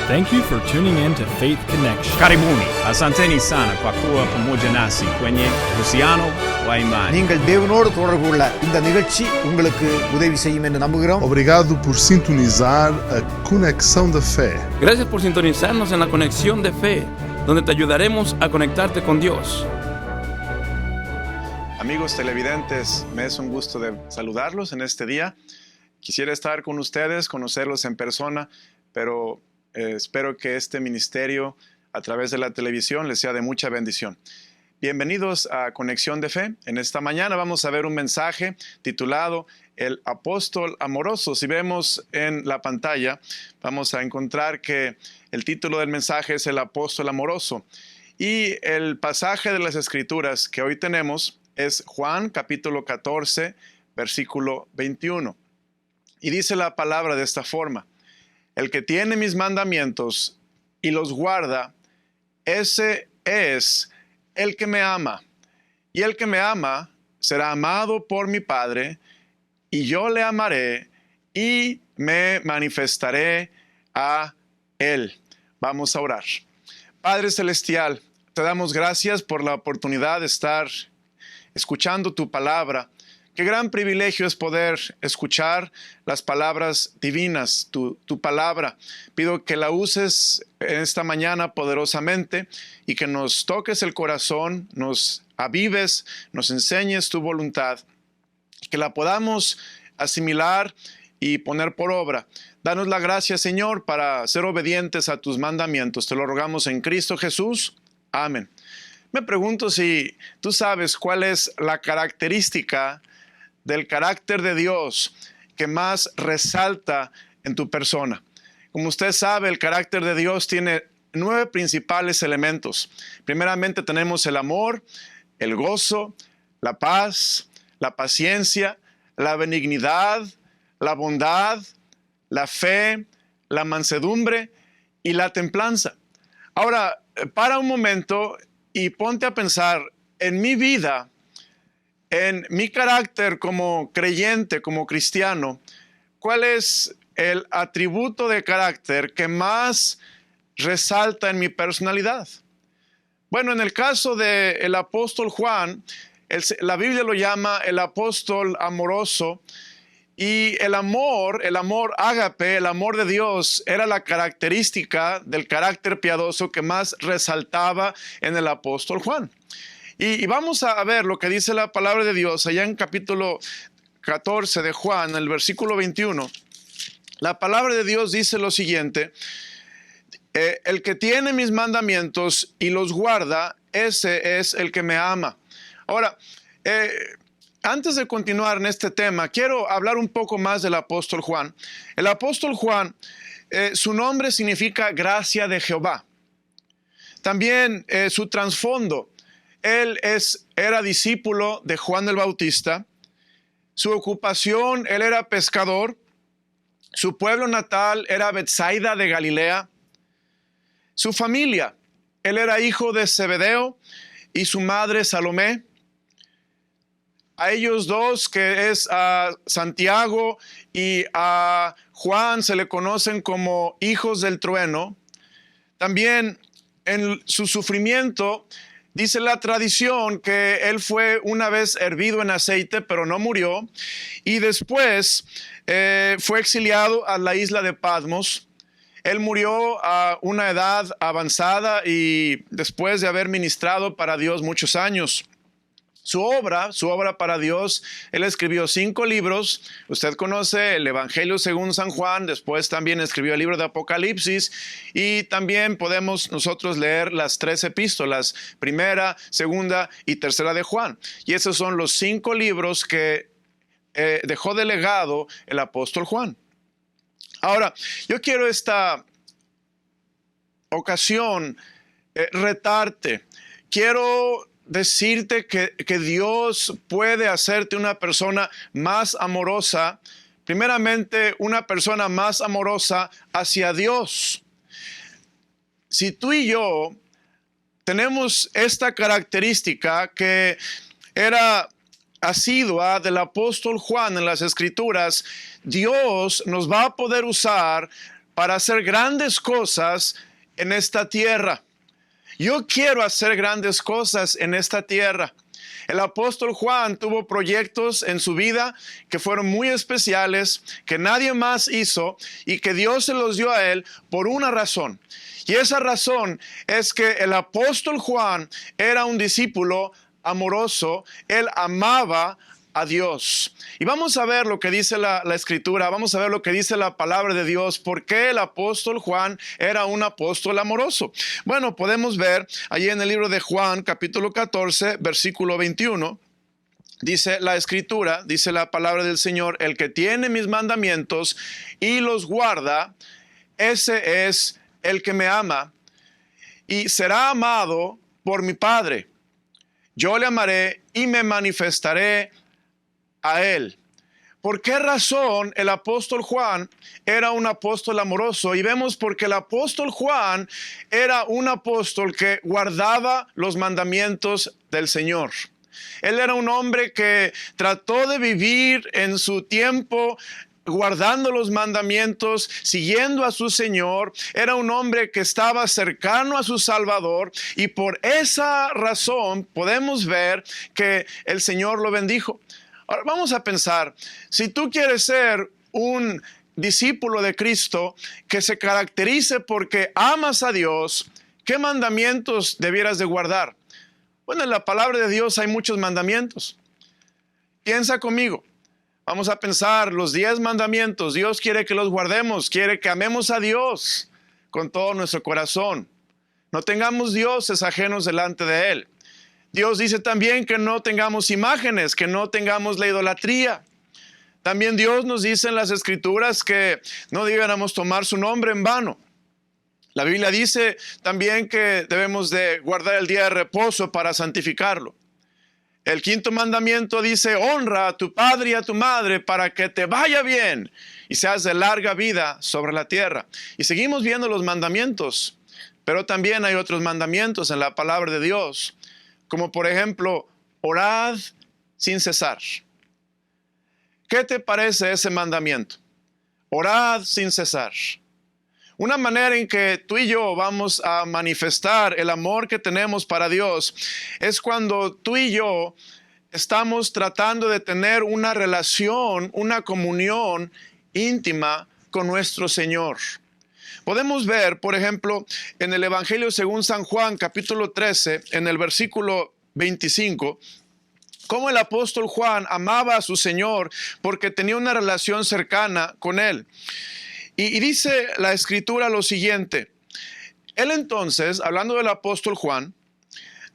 Thank you for tuning in to Faith Connection. Karibuni, asanteni sana kwa kuwa pamoja nasi kwenye uhusiano wa imani. நீங்கள் தேவனோடு தொடர்பு கொள்ள இந்த நிகழ்ச்சி உங்களுக்கு உதவி செய்யும் என்று நம்புகிறோம். Obrigado por sintonizar a Conexão da Fé. Gracias por sintonizarnos en la Conexión de Fe, donde te ayudaremos a conectarte con Dios. Amigos televidentes, me es un gusto de saludarlos en este día. Quisiera estar con ustedes, conocerlos en persona, pero espero que este ministerio a través de la televisión les sea de mucha bendición. Bienvenidos a Conexión de Fe. En esta mañana vamos a ver un mensaje titulado El Apóstol Amoroso. Si vemos en la pantalla, vamos a encontrar que el título del mensaje es El Apóstol Amoroso. Y el pasaje de las Escrituras que hoy tenemos es Juan capítulo 14, versículo 21. Y dice la palabra de esta forma: el que tiene mis mandamientos y los guarda, ese es el que me ama. Y el que me ama será amado por mi Padre, y yo le amaré y me manifestaré a él. Vamos a orar. Padre Celestial, te damos gracias por la oportunidad de estar escuchando tu palabra. Qué gran privilegio es poder escuchar las palabras divinas, tu palabra. Pido que la uses en esta mañana poderosamente y que nos toques el corazón, nos avives, nos enseñes tu voluntad, que la podamos asimilar y poner por obra. Danos la gracia, Señor, para ser obedientes a tus mandamientos. Te lo rogamos en Cristo Jesús. Amén. Me pregunto si tú sabes cuál es la característica del carácter de Dios que más resalta en tu persona. Como usted sabe, el carácter de Dios tiene 9 principales elementos. Primeramente tenemos el amor, el gozo, la paz, la paciencia, la benignidad, la bondad, la fe, la mansedumbre y la templanza. Ahora, para un momento y ponte a pensar en mi vida, en mi carácter como creyente, como cristiano. ¿Cuál es el atributo de carácter que más resalta en mi personalidad? Bueno, en el caso del apóstol Juan, la Biblia lo llama el apóstol amoroso, y el amor ágape, el amor de Dios, era la característica del carácter piadoso que más resaltaba en el apóstol Juan. Y vamos a ver lo que dice la palabra de Dios allá en capítulo 14 de Juan, el versículo 21. La palabra de Dios dice lo siguiente: el que tiene mis mandamientos y los guarda, ese es el que me ama. Ahora, antes de continuar en este tema, quiero hablar un poco más del apóstol Juan. El apóstol Juan, su nombre significa gracia de Jehová. También su trasfondo. Él era discípulo de Juan el Bautista. Su ocupación, él era pescador. Su pueblo natal era Betsaida de Galilea. Su familia, él era hijo de Zebedeo y su madre Salomé. A ellos dos, que es a Santiago y a Juan, se le conocen como hijos del trueno. También en su sufrimiento, dice la tradición que él fue una vez hervido en aceite, pero no murió. Y después fue exiliado a la isla de Patmos. Él murió a una edad avanzada y después de haber ministrado para Dios muchos años. Su obra para Dios, él escribió 5 libros. Usted conoce el Evangelio según San Juan, después también escribió el libro de Apocalipsis, y también podemos nosotros leer las 3 epístolas, primera, segunda y tercera de Juan. Y esos son los 5 libros que dejó de legado el apóstol Juan. Ahora, yo quiero esta ocasión retarte. Quiero decirte que Dios puede hacerte una persona más amorosa, primeramente una persona más amorosa hacia Dios. Si tú y yo tenemos esta característica que era asidua del apóstol Juan en las Escrituras, Dios nos va a poder usar para hacer grandes cosas en esta tierra. Yo quiero hacer grandes cosas en esta tierra. El apóstol Juan tuvo proyectos en su vida que fueron muy especiales, que nadie más hizo y que Dios se los dio a él por una razón. Y esa razón es que el apóstol Juan era un discípulo amoroso. Él amaba a Dios. Y vamos a ver lo que dice la Escritura, vamos a ver lo que dice la palabra de Dios, por qué el apóstol Juan era un apóstol amoroso. Bueno, podemos ver allí en el libro de Juan, capítulo 14, versículo 21, dice la Escritura, dice la palabra del Señor: el que tiene mis mandamientos y los guarda, ese es el que me ama, y será amado por mi Padre. Yo le amaré y me manifestaré a él. ¿Por qué razón el apóstol Juan era un apóstol amoroso? Y vemos porque el apóstol Juan era un apóstol que guardaba los mandamientos del Señor. Él era un hombre que trató de vivir en su tiempo guardando los mandamientos, siguiendo a su Señor. Era un hombre que estaba cercano a su Salvador, y por esa razón podemos ver que el Señor lo bendijo. Ahora vamos a pensar, si tú quieres ser un discípulo de Cristo que se caracterice porque amas a Dios, ¿qué mandamientos debieras de guardar? Bueno, en la palabra de Dios hay muchos mandamientos. Piensa conmigo. Vamos a pensar los 10 mandamientos. Dios quiere que los guardemos, quiere que amemos a Dios con todo nuestro corazón. No tengamos dioses ajenos delante de Él. Dios dice también que no tengamos imágenes, que no tengamos la idolatría. También Dios nos dice en las Escrituras que no debiéramos tomar su nombre en vano. La Biblia dice también que debemos de guardar el día de reposo para santificarlo. El 5º mandamiento dice: honra a tu padre y a tu madre para que te vaya bien y seas de larga vida sobre la tierra. Y seguimos viendo los mandamientos, pero también hay otros mandamientos en la palabra de Dios, como por ejemplo, orad sin cesar. ¿Qué te parece ese mandamiento? Orad sin cesar. Una manera en que tú y yo vamos a manifestar el amor que tenemos para Dios es cuando tú y yo estamos tratando de tener una relación, una comunión íntima con nuestro Señor. Podemos ver, por ejemplo, en el Evangelio según San Juan, capítulo 13, en el versículo 25, cómo el apóstol Juan amaba a su Señor porque tenía una relación cercana con Él. Y dice la Escritura lo siguiente: él entonces, hablando del apóstol Juan,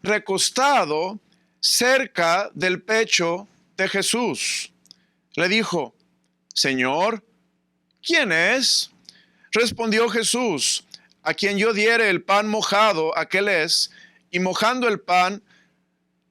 recostado cerca del pecho de Jesús, le dijo: Señor, ¿quién es? Respondió Jesús: a quien yo diere el pan mojado, aquel es. Y mojando el pan,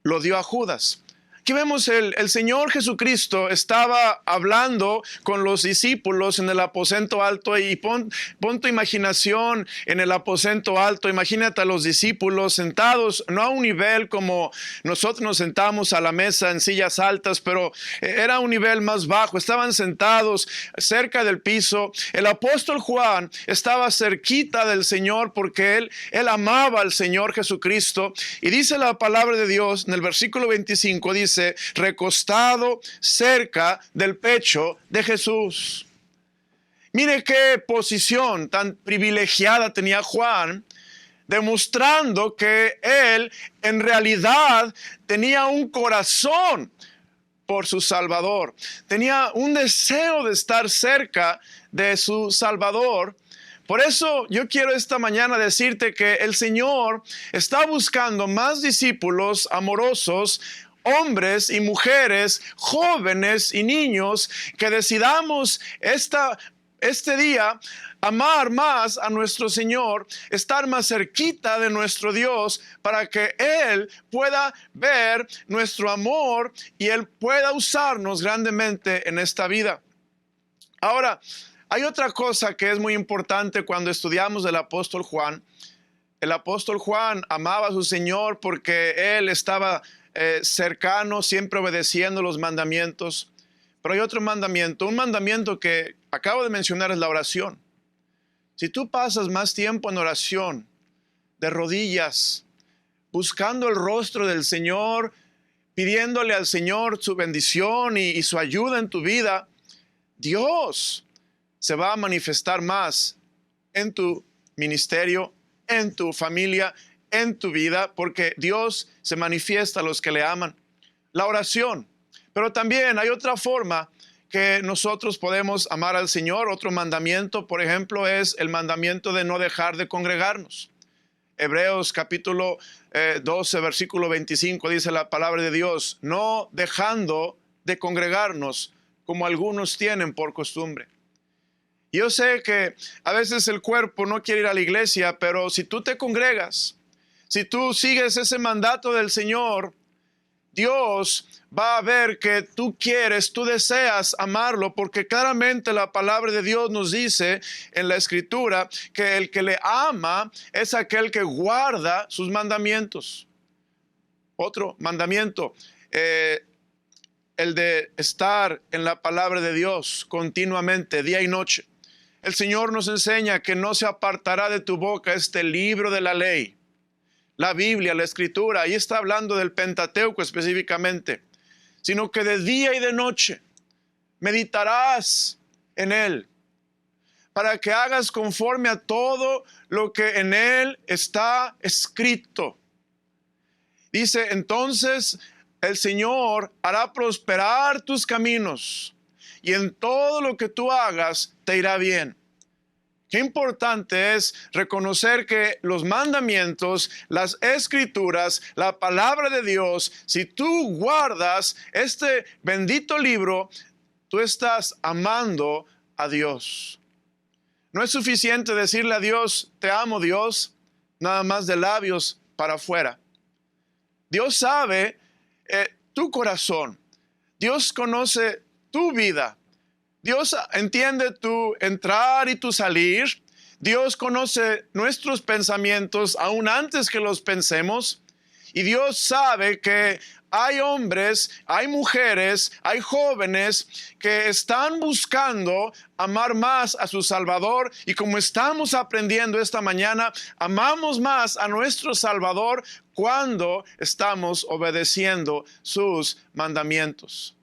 lo dio a Judas. Aquí vemos el Señor Jesucristo estaba hablando con los discípulos en el aposento alto, y pon tu imaginación en el aposento alto. Imagínate a los discípulos sentados, no a un nivel como nosotros nos sentamos a la mesa en sillas altas, pero era un nivel más bajo. Estaban sentados cerca del piso. El apóstol Juan estaba cerquita del Señor porque él amaba al Señor Jesucristo. Y dice la palabra de Dios en el versículo 25, dice: recostado cerca del pecho de Jesús. Mire qué posición tan privilegiada tenía Juan, demostrando que él en realidad tenía un corazón por su Salvador. Tenía un deseo de estar cerca de su Salvador. Por eso yo quiero esta mañana decirte que el Señor está buscando más discípulos amorosos, hombres y mujeres, jóvenes y niños, que decidamos este día amar más a nuestro Señor, estar más cerquita de nuestro Dios, para que Él pueda ver nuestro amor y Él pueda usarnos grandemente en esta vida. Ahora, hay otra cosa que es muy importante cuando estudiamos del apóstol Juan. El apóstol Juan amaba a su Señor porque Él estaba cercano, siempre obedeciendo los mandamientos. Pero hay otro mandamiento, un mandamiento que acabo de mencionar, es la oración. Si tú pasas más tiempo en oración, de rodillas, buscando el rostro del Señor, pidiéndole al Señor su bendición y su ayuda en tu vida, Dios se va a manifestar más en tu ministerio, en tu familia, en tu vida, porque Dios se manifiesta a los que le aman. La oración. Pero también hay otra forma que nosotros podemos amar al Señor. Otro mandamiento, por ejemplo, es el mandamiento de no dejar de congregarnos. Hebreos capítulo 12, versículo 25 dice la palabra de Dios: no dejando de congregarnos como algunos tienen por costumbre. Yo sé que a veces el cuerpo no quiere ir a la iglesia, pero si tú te congregas, si tú sigues ese mandato del Señor, Dios va a ver que tú quieres, tú deseas amarlo, porque claramente la palabra de Dios nos dice en la Escritura que el que le ama es aquel que guarda sus mandamientos. Otro mandamiento, el de estar en la palabra de Dios continuamente, día y noche. El Señor nos enseña que no se apartará de tu boca este libro de la ley. La Biblia, la Escritura, ahí está hablando del Pentateuco específicamente, sino que de día y de noche meditarás en él, para que hagas conforme a todo lo que en él está escrito. Dice, entonces el Señor hará prosperar tus caminos, y en todo lo que tú hagas te irá bien. Qué importante es reconocer que los mandamientos, las escrituras, la palabra de Dios, si tú guardas este bendito libro, tú estás amando a Dios. No es suficiente decirle a Dios, te amo Dios, nada más de labios para afuera. Dios sabe tu corazón. Dios conoce tu vida. Dios entiende tu entrar y tu salir. Dios conoce nuestros pensamientos aún antes que los pensemos. Y Dios sabe que hay hombres, hay mujeres, hay jóvenes que están buscando amar más a su Salvador. Y como estamos aprendiendo esta mañana, amamos más a nuestro Salvador cuando estamos obedeciendo sus mandamientos.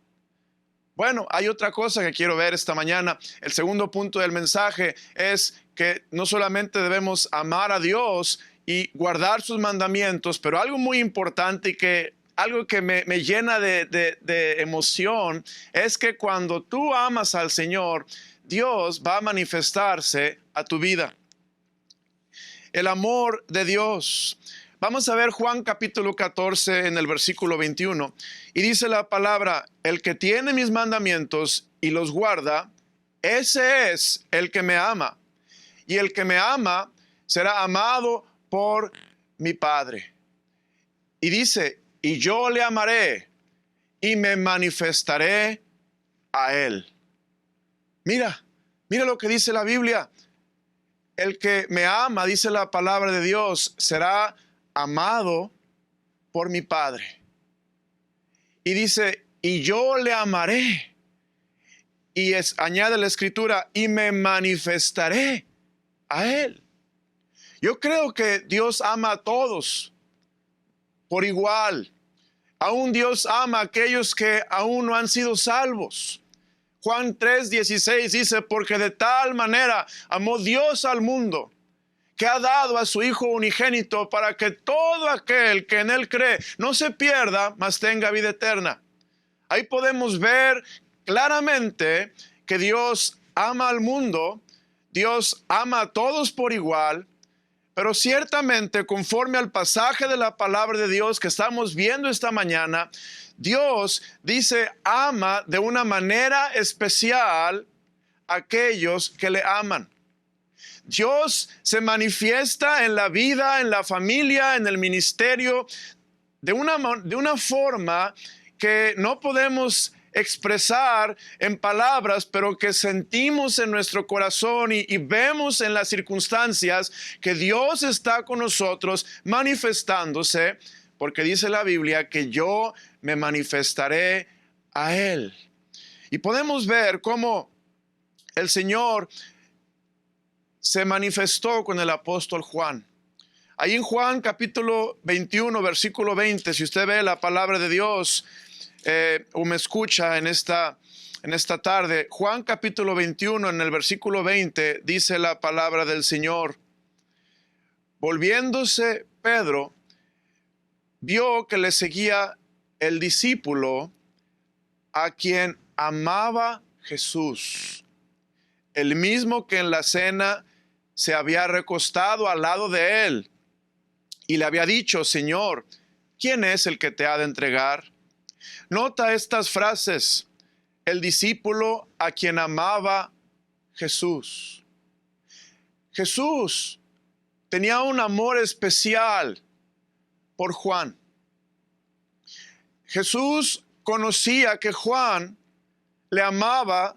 Bueno, hay otra cosa que quiero ver esta mañana. El segundo punto del mensaje es que no solamente debemos amar a Dios y guardar sus mandamientos, pero algo muy importante y que algo que me llena de emoción es que cuando tú amas al Señor, Dios va a manifestarse a tu vida. El amor de Dios. Vamos a ver Juan capítulo 14 en el versículo 21. Y dice la palabra, el que tiene mis mandamientos y los guarda, ese es el que me ama. Y el que me ama será amado por mi Padre. Y dice, y yo le amaré y me manifestaré a él. Mira lo que dice la Biblia. El que me ama, dice la palabra de Dios, será amado por mi Padre. Y dice, y yo le amaré. Y añade la Escritura, y me manifestaré a él. Yo creo que Dios ama a todos por igual. Aún Dios ama a aquellos que aún no han sido salvos. Juan 3:16 dice, porque de tal manera amó Dios al mundo, que ha dado a su Hijo unigénito para que todo aquel que en él cree no se pierda, mas tenga vida eterna. Ahí podemos ver claramente que Dios ama al mundo, Dios ama a todos por igual, pero ciertamente conforme al pasaje de la palabra de Dios que estamos viendo esta mañana, Dios dice ama de una manera especial a aquellos que le aman. Dios se manifiesta en la vida, en la familia, en el ministerio, de una forma que no podemos expresar en palabras, pero que sentimos en nuestro corazón y vemos en las circunstancias que Dios está con nosotros manifestándose, porque dice la Biblia que yo me manifestaré a Él. Y podemos ver cómo el Señor se manifestó con el apóstol Juan. Ahí en Juan capítulo 21, versículo 20, si usted ve la palabra de Dios o me escucha en esta tarde, Juan capítulo 21, en el versículo 20, dice la palabra del Señor: volviéndose Pedro, vio que le seguía el discípulo a quien amaba Jesús, el mismo que en la cena se había recostado al lado de él y le había dicho: Señor, ¿quién es el que te ha de entregar? Nota estas frases: el discípulo a quien amaba Jesús. Jesús tenía un amor especial por Juan. Jesús conocía que Juan le amaba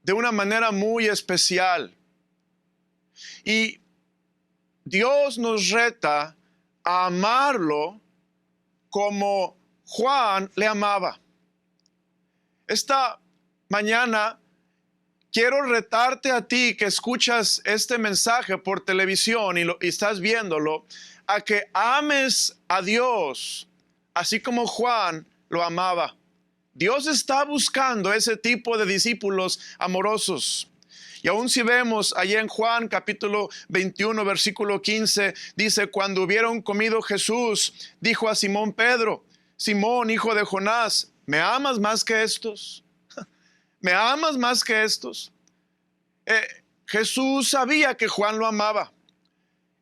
de una manera muy especial. Y Dios nos reta a amarlo como Juan le amaba. Esta mañana quiero retarte a ti que escuchas este mensaje por televisión y estás viéndolo, a que ames a Dios así como Juan lo amaba. Dios está buscando ese tipo de discípulos amorosos. Y aún si vemos allá en Juan capítulo 21 versículo 15, dice: cuando hubieron comido, Jesús dijo a Simón Pedro: Simón, hijo de Jonás, ¿me amas más que estos? ¿Me amas más que estos? Jesús sabía que Juan lo amaba,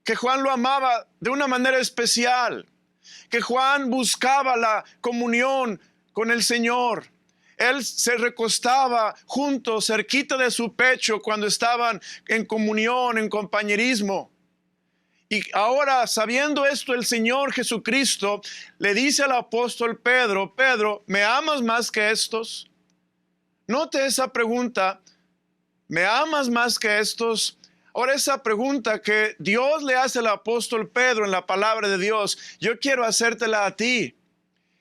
que Juan lo amaba de una manera especial, que Juan buscaba la comunión con el Señor. Él se recostaba junto, cerquita de su pecho, cuando estaban en comunión, en compañerismo. Y ahora, sabiendo esto, el Señor Jesucristo le dice al apóstol Pedro: Pedro, ¿me amas más que estos? Note esa pregunta: ¿me amas más que estos? Ahora, esa pregunta que Dios le hace al apóstol Pedro en la palabra de Dios, yo quiero hacértela a ti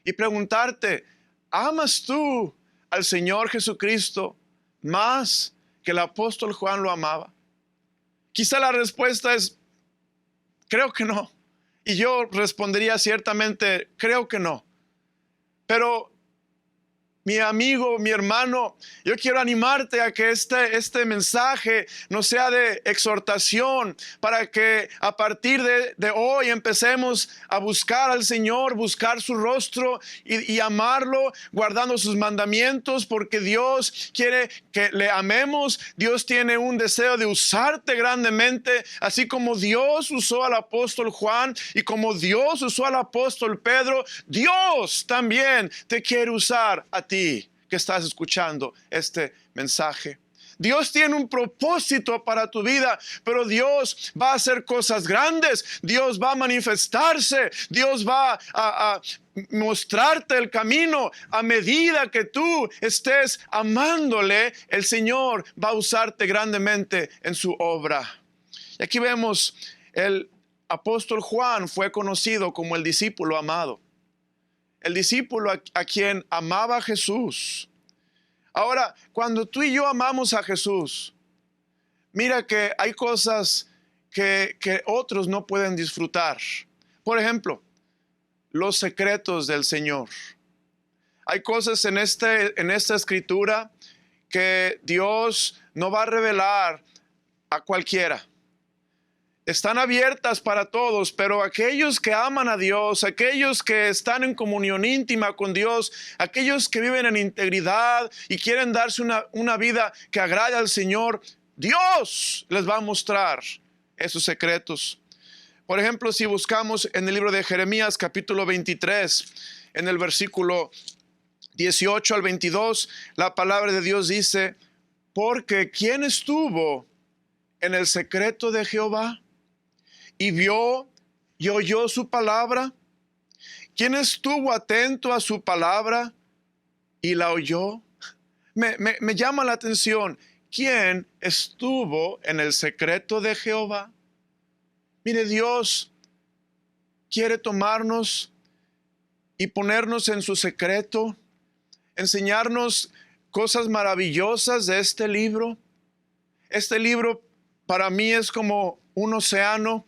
y preguntarte: ¿amas tú al Señor Jesucristo más que el apóstol Juan lo amaba? Quizá la respuesta es: creo que no. Y yo respondería ciertamente: creo que no. Pero mi amigo, mi hermano, yo quiero animarte a que este mensaje no sea de exhortación, para que a partir de hoy empecemos a buscar al Señor, buscar su rostro y amarlo, guardando sus mandamientos, porque Dios quiere que le amemos. Dios tiene un deseo de usarte grandemente, así como Dios usó al apóstol Juan y como Dios usó al apóstol Pedro. Dios también te quiere usar a ti, que estás escuchando este mensaje. Dios tiene un propósito para tu vida, pero Dios va a hacer cosas grandes. Dios va a manifestarse. Dios va a mostrarte el camino. A medida que tú estés amándole, el Señor va a usarte grandemente en su obra. Y aquí vemos, el apóstol Juan fue conocido como el discípulo amado. El discípulo a quien amaba Jesús. Ahora, cuando tú y yo amamos a Jesús, mira que hay cosas que otros no pueden disfrutar. Por ejemplo, los secretos del Señor. Hay cosas en esta escritura que Dios no va a revelar a cualquiera. Están abiertas para todos, pero aquellos que aman a Dios, aquellos que están en comunión íntima con Dios, aquellos que viven en integridad y quieren darse una vida que agrade al Señor, Dios les va a mostrar esos secretos. Por ejemplo, si buscamos en el libro de Jeremías capítulo 23, en el versículo 18 al 22, la palabra de Dios dice: porque ¿quién estuvo en el secreto de Jehová y vio y oyó su palabra? ¿Quién estuvo atento a su palabra y la oyó? Me llama la atención. ¿Quién estuvo en el secreto de Jehová? Mire, Dios quiere tomarnos y ponernos en su secreto, enseñarnos cosas maravillosas de este libro. Este libro para mí es como un océano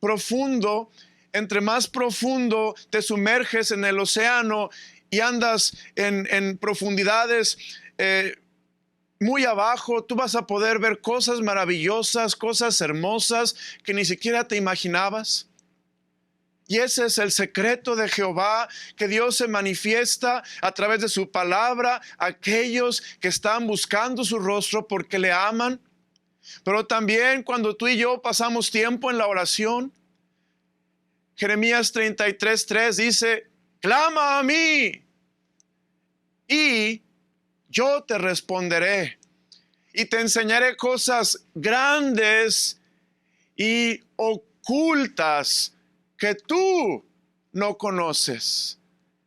profundo. Entre más profundo te sumerges en el océano y andas en profundidades muy abajo, tú vas a poder ver cosas maravillosas, cosas hermosas que ni siquiera te imaginabas. Y ese es el secreto de Jehová, que Dios se manifiesta a través de su palabra a aquellos que están buscando su rostro porque le aman. Pero también cuando tú y yo pasamos tiempo en la oración, Jeremías 33:3 dice, clama a mí y yo te responderé y te enseñaré cosas grandes y ocultas que tú no conoces.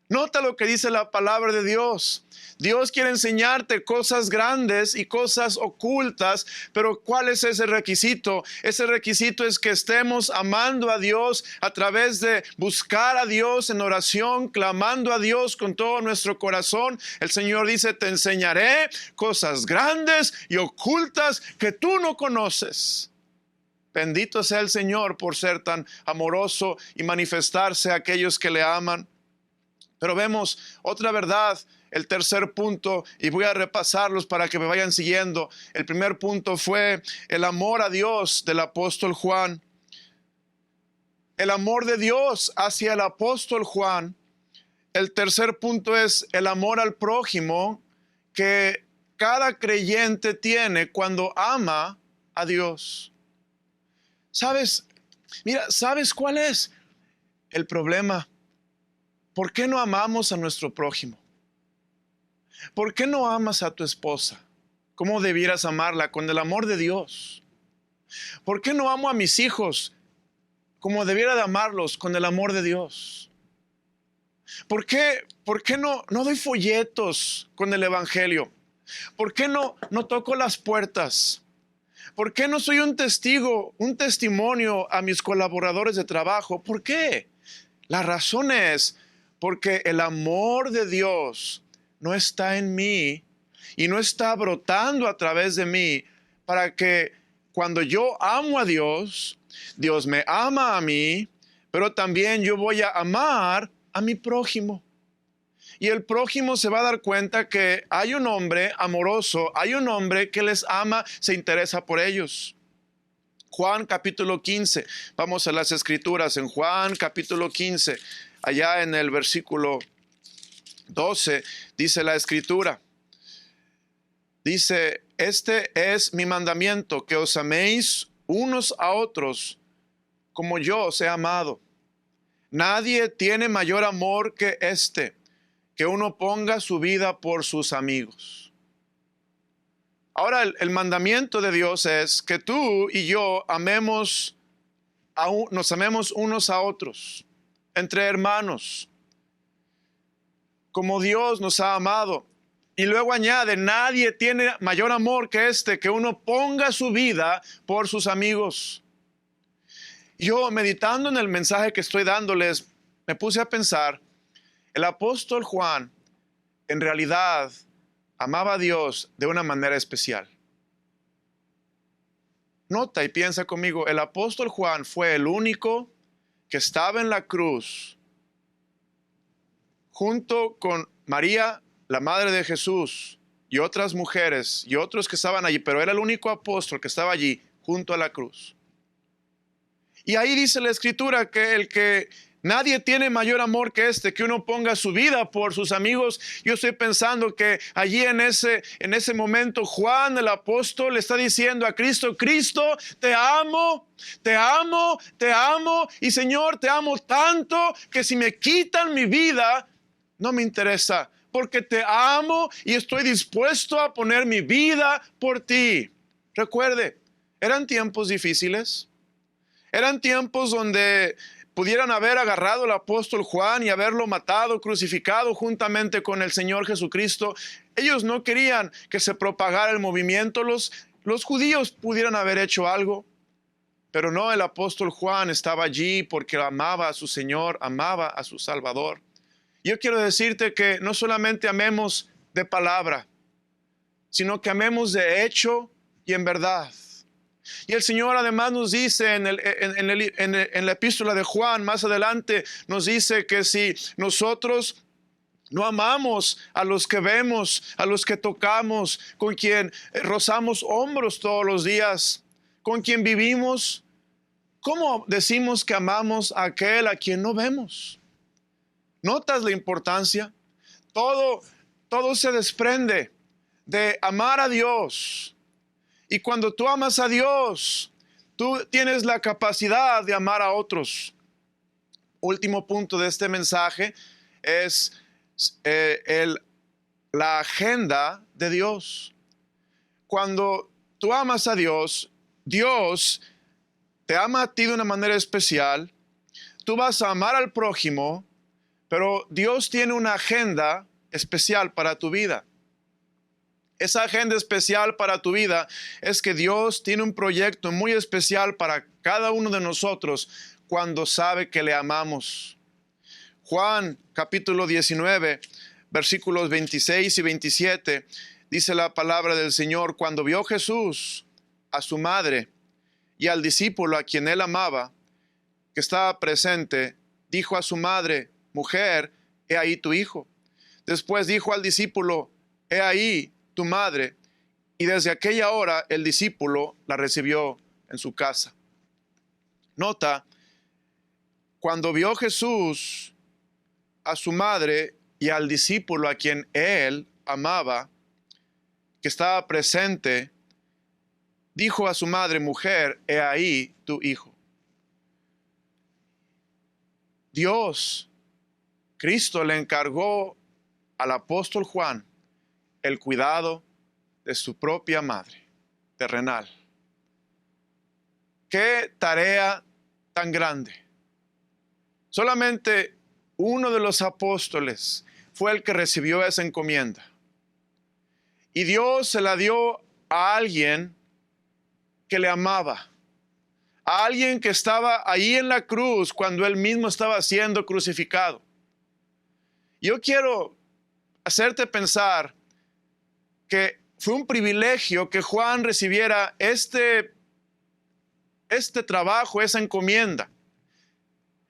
Nota lo que dice la palabra de Dios. Dios quiere enseñarte cosas grandes y cosas ocultas, pero ¿cuál es ese requisito? Ese requisito es que estemos amando a Dios a través de buscar a Dios en oración, clamando a Dios con todo nuestro corazón. El Señor dice, te enseñaré cosas grandes y ocultas que tú no conoces. Bendito sea el Señor por ser tan amoroso y manifestarse a aquellos que le aman. Pero vemos otra verdad, el tercer punto, y voy a repasarlos para que me vayan siguiendo. El primer punto fue el amor a Dios del apóstol Juan. El amor de Dios hacia el apóstol Juan. El tercer punto es el amor al prójimo que cada creyente tiene cuando ama a Dios. ¿Sabes? Mira, ¿sabes cuál es el problema? ¿Por qué no amamos a nuestro prójimo? ¿Por qué no amas a tu esposa? ¿Cómo debieras amarla? Con el amor de Dios. ¿Por qué no amo a mis hijos como debiera de amarlos? Con el amor de Dios. ¿Por qué no doy folletos con el evangelio? ¿Por qué no toco las puertas? ¿Por qué no soy un testigo, un testimonio a mis colaboradores de trabajo? ¿Por qué? La razón es porque el amor de Dios no está en mí y no está brotando a través de mí para que cuando yo amo a Dios, Dios me ama a mí, pero también yo voy a amar a mi prójimo. Y el prójimo se va a dar cuenta que hay un hombre amoroso, hay un hombre que les ama, se interesa por ellos. Juan capítulo 15, vamos a las escrituras en Juan capítulo 15, allá en el versículo 12, dice la escritura. Dice, este es mi mandamiento, que os améis unos a otros como yo os he amado. Nadie tiene mayor amor que este, que uno ponga su vida por sus amigos. Ahora el mandamiento de Dios es que tú y yo nos amemos unos a otros, entre hermanos, como Dios nos ha amado. Y luego añade, nadie tiene mayor amor que este, que uno ponga su vida por sus amigos. Yo, meditando en el mensaje que estoy dándoles, me puse a pensar, el apóstol Juan en realidad amaba a Dios de una manera especial. Nota y piensa conmigo, el apóstol Juan fue el único que estaba en la cruz junto con María, la madre de Jesús, y otras mujeres y otros que estaban allí, pero era el único apóstol que estaba allí junto a la cruz. Y ahí dice la escritura que nadie tiene mayor amor que este, que uno ponga su vida por sus amigos. Yo estoy pensando que allí en ese momento Juan el apóstol le está diciendo a Cristo, Cristo, te amo, te amo, te amo, y Señor, te amo tanto que si me quitan mi vida, no me interesa, porque te amo y estoy dispuesto a poner mi vida por ti. Recuerde, eran tiempos difíciles. Eran tiempos donde pudieran haber agarrado al apóstol Juan y haberlo matado, crucificado juntamente con el Señor Jesucristo. Ellos no querían que se propagara el movimiento. Los judíos pudieran haber hecho algo, pero no, el apóstol Juan estaba allí porque amaba a su Señor, amaba a su Salvador. Yo quiero decirte que no solamente amemos de palabra, sino que amemos de hecho y en verdad. Y el Señor además nos dice en la epístola de Juan, más adelante, nos dice que si nosotros no amamos a los que vemos, a los que tocamos, con quien rozamos hombros todos los días, con quien vivimos, ¿cómo decimos que amamos a aquel a quien no vemos? ¿Notas la importancia? Todo se desprende de amar a Dios. Y cuando tú amas a Dios, tú tienes la capacidad de amar a otros. Último punto de este mensaje es la agenda de Dios. Cuando tú amas a Dios, Dios te ama a ti de una manera especial. Tú vas a amar al prójimo, pero Dios tiene una agenda especial para tu vida. Esa agenda especial para tu vida es que Dios tiene un proyecto muy especial para cada uno de nosotros cuando sabe que le amamos. Juan capítulo 19, versículos 26 y 27, dice la palabra del Señor: cuando vio Jesús a su madre y al discípulo a quien él amaba, que estaba presente, dijo a su madre: mujer, he ahí tu hijo. Después dijo al discípulo: he ahí tu madre. Y desde aquella hora el discípulo la recibió en su casa. Nota, cuando vio Jesús a su madre y al discípulo a quien él amaba, que estaba presente, dijo a su madre: mujer, he ahí tu hijo. Dios, Cristo, le encargó al apóstol Juan el cuidado de su propia madre terrenal. ¡Qué tarea tan grande! Solamente uno de los apóstoles fue el que recibió esa encomienda. Y Dios se la dio a alguien que le amaba. A alguien que estaba ahí en la cruz cuando él mismo estaba siendo crucificado. Yo quiero hacerte pensar que fue un privilegio que Juan recibiera este trabajo, esa encomienda.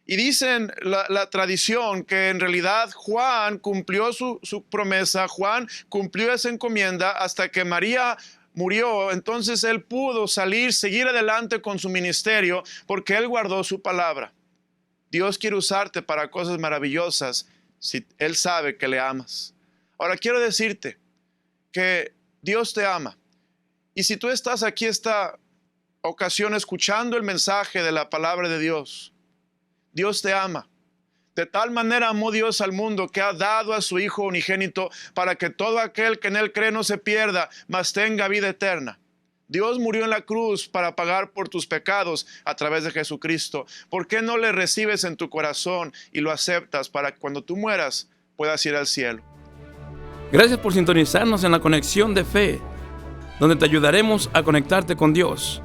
Y dicen la tradición que en realidad Juan cumplió su promesa, Juan cumplió esa encomienda hasta que María murió. Entonces él pudo seguir adelante con su ministerio porque él guardó su palabra. Dios quiere usarte para cosas maravillosas si Él sabe que le amas. Ahora quiero decirte que Dios te ama. Y si tú estás aquí esta ocasión escuchando el mensaje de la palabra de Dios, Dios te ama. De tal manera amó Dios al mundo que ha dado a su Hijo unigénito para que todo aquel que en Él cree no se pierda, mas tenga vida eterna. Dios murió en la cruz para pagar por tus pecados a través de Jesucristo. ¿Por qué no le recibes en tu corazón y lo aceptas para que cuando tú mueras puedas ir al cielo? Gracias por sintonizarnos en la Conexión de Fe, donde te ayudaremos a conectarte con Dios.